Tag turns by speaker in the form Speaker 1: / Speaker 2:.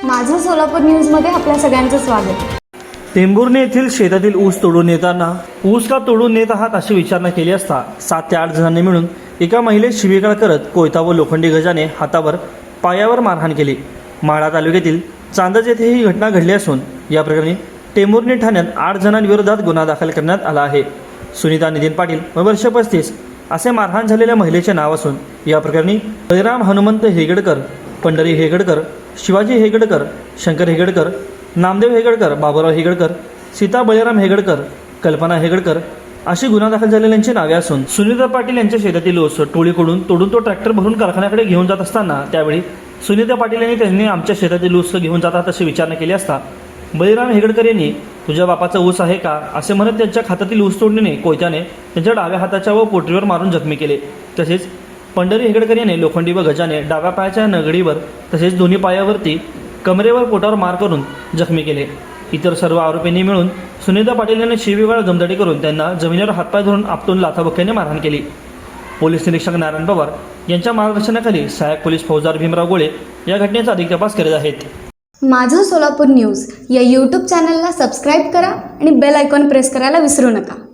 Speaker 1: माझं सोलापूर न्यूजमध्ये आपल्या सगळ्यांचं स्वागत।
Speaker 2: टेंभुर्णी येथील शेतातील ऊस तोडून नेताना ऊस का तोडून नेत आहात अशी विचारणा केली असता 7 ते 8 जणांनी मिळून एका महिलेस शिवीगाळ करत कोयता व लोखंडी गजाने हातावर पायावर मारहाण केली। माढा तालुक्यातील चांदज येथे ही घटना घडली असून या प्रकरणी टेंभुर्णी ठाण्यात 8 जणांविरोधात गुन्हा दाखल करण्यात आला आहे। सुनीता नितीन पाटील वर्ष 35 असे मारहाण झालेल्या महिलेचे नाव असून या प्रकरणी बळीराम हनुमंत हेगडकर, पंढरी हेगडकर, शिवाजी हेगडकर, शंकर हेगडकर, नामदेव हेगडकर, बाबुराव हेगडकर, सीता बळीराम हेगडकर, कल्पना हेगडकर अशी गुन्हा दाखल झालेल्यांची नावे असून सुनीता पाटील यांच्या शेतातील ऊस टोळीकडून तोडून तो ट्रॅक्टर भरून कारखान्याकडे घेऊन जात असताना त्यावेळी सुनीता पाटील यांनी त्यांनी आमच्या शेतातील ऊस घेऊन जातात अशी विचारणा केली असता बळीराम हेगडकर यांनी तुझ्या बापाचा ऊस आहे का असे म्हणत त्यांच्या खात्यातील ऊस तोडणीने कोयत्याने त्यांच्या डाव्या हाताच्या व पोटरीवर मारून जखमी केले। तसेच पंढरी हेगडकर यांनी लोखंडी व गजाने डाव्या पायाच्या नगडीवर तसेच दोन्ही पायावरती कमरेवर पोटावर मार करून जखमी केले। इतर सर्व आरोपींनी मिळून सुनीता पाटील यांनी शिवीगाळ दमदाटी करून त्यांना जमिनीवर हातपाय धरून आपटून लाथाबुक्क्याने मारहाण केली। पोलीस निरीक्षक नारायण पवार यांच्या मार्गदर्शनाखाली सहाय्यक पोलीस फौजदार भीमराव गोळे या घटनेचा अधिक तपास करीत आहेत।
Speaker 1: माझं सोलापूर न्यूज या यूट्यूब चॅनलला सबस्क्राईब करा आणि बेल आयकॉन प्रेस करायला विसरू नका।